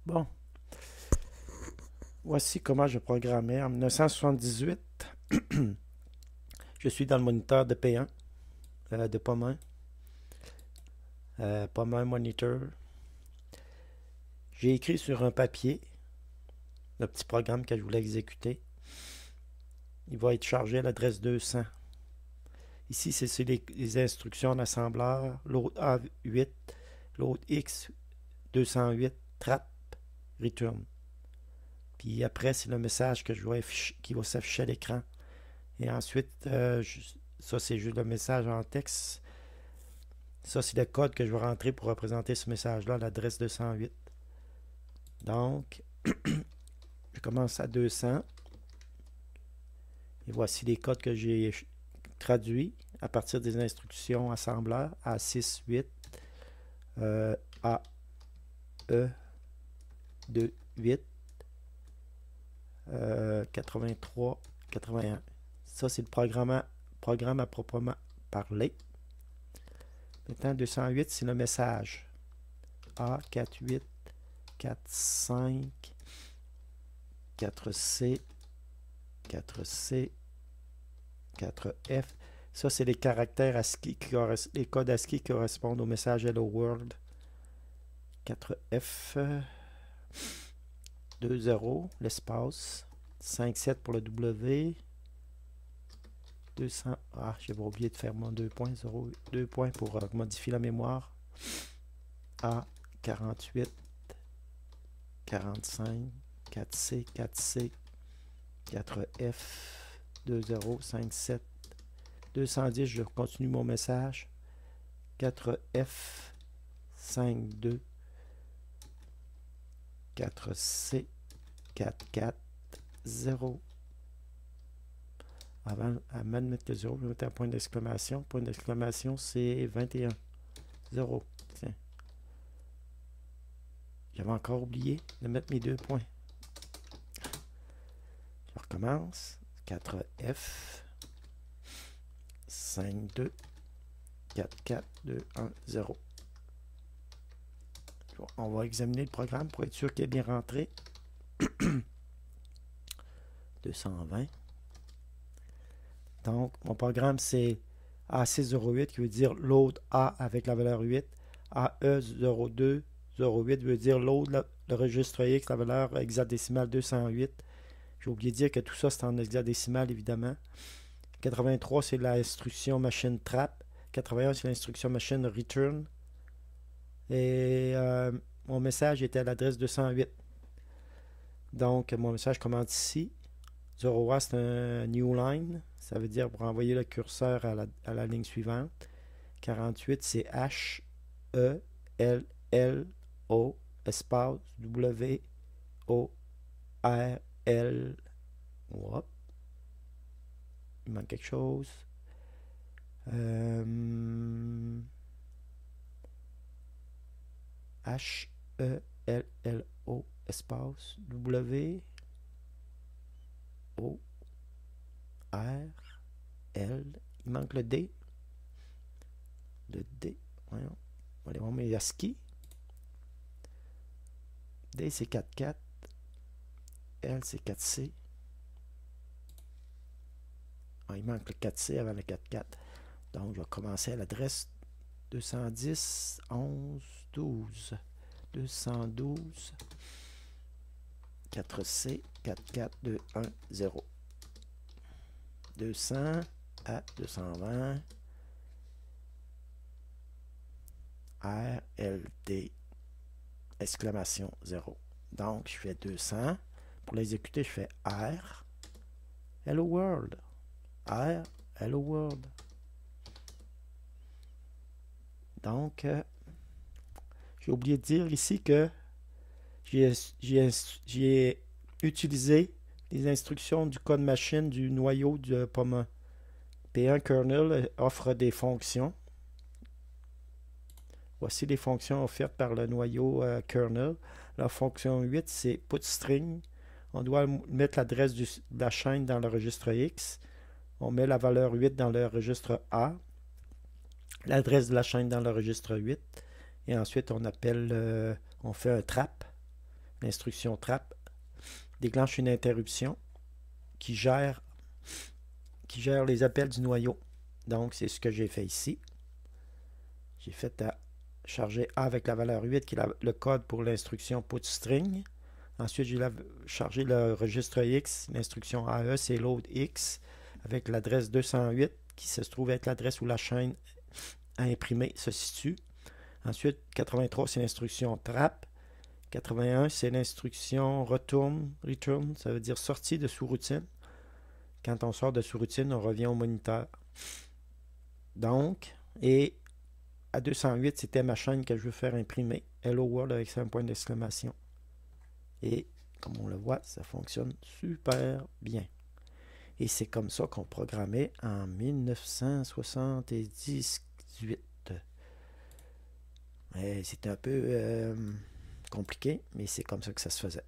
Bon, voici comment je programmais. En 1978, je suis dans le moniteur de P1, de Pomme 1, Pomme 1 Monitor. J'ai écrit sur un papier le petit programme que je voulais exécuter. Il va être chargé à l'adresse 200. Ici, c'est les instructions d'assembleur. Load A8, load X 208, trap, return. Puis après, c'est le message que je vois qui va s'afficher à l'écran. Et ensuite, ça c'est juste le message en texte. Ça c'est le code que je vais rentrer pour représenter ce message-là, l'adresse 208. Donc, je commence à 200. Et voici les codes que j'ai traduits à partir des instructions assembleur A6, 8, A, E, 2, 8, 83, 81. Ça, c'est le programme à proprement parler. Maintenant, 208, c'est le message. A, 48, 45, 4C, 4C, 4F. Ça, c'est les caractères ASCII, les codes ASCII qui correspondent au message Hello World. 4F, 2-0, l'espace, 5-7 pour le W, 200, j'avais oublié de faire mon 2 points, 0, 2 points pour modifier la mémoire, A, 48, 45, 4C, 4C, 4F, 2-0, 5-7, 210, je continue mon message, 4F, 5-2, 4C, 4-4, 0. Avant de mettre le 0, je vais mettre un point d'exclamation. Point d'exclamation, c'est 21. 0. Tiens. J'avais encore oublié de mettre mes 2 points. Je recommence. 4F. 5, 2. 4, 4, 2, 1, 0. On va examiner le programme pour être sûr qu'il est bien rentré. 220. Donc, mon programme, c'est A608 qui veut dire load A avec la valeur 8. AE0208 veut dire load le registre X, la valeur hexadécimale 208. J'ai oublié de dire que tout ça, c'est en hexadécimal, évidemment. 83, c'est l'instruction machine trap. 81, c'est l'instruction machine return. Et mon message était à l'adresse 208. Donc, mon message commence ici. 0A, c'est un new line. Ça veut dire pour envoyer le curseur à la ligne suivante. 48, c'est H, E, L, L, O, espace, W, O, R, L. Hop. Il manque quelque chose. H, E, L, L, O, espace, W, O, R, L. Il manque le D. Le D. Voyons. On va aller voir mes ASCII. D, c'est 4-4. L, c'est 4C. Il manque le 4C avant le 4-4. Donc, je vais commencer à l'adresse 210, 11, 12. 212, 4C, 44, 2, 1, 0. 200 à 220. RLD, exclamation 0. Donc, je fais 200. Pour l'exécuter, je fais R, Hello World. R, Hello World. Donc, j'ai oublié de dire ici que j'ai utilisé les instructions du code machine du noyau de Pomme 1. P1 kernel offre des fonctions. Voici les fonctions offertes par le noyau kernel. La fonction 8, c'est putString. On doit mettre l'adresse de la chaîne dans le registre X. On met la valeur 8 dans le registre A. L'adresse de la chaîne dans le registre 8. Et ensuite, on fait un trap. L'instruction trap déclenche une interruption qui gère les appels du noyau. Donc, c'est ce que j'ai fait ici. J'ai fait à charger A avec la valeur 8, qui est le code pour l'instruction put string. Ensuite, j'ai chargé le registre X. L'instruction AE, c'est load X avec l'adresse 208, qui se trouve être l'adresse où la chaîne à imprimer se situe. Ensuite, 83, c'est l'instruction trap. 81, c'est l'instruction return, ça veut dire sortie de sous-routine. Quand on sort de sous-routine, on revient au moniteur. Donc, et à 208, c'était ma chaîne que je veux faire imprimer. Hello World avec un point d'exclamation. Et comme on le voit, ça fonctionne super bien. Et c'est comme ça qu'on programmait en 1978. C'était un peu compliqué, mais c'est comme ça que ça se faisait.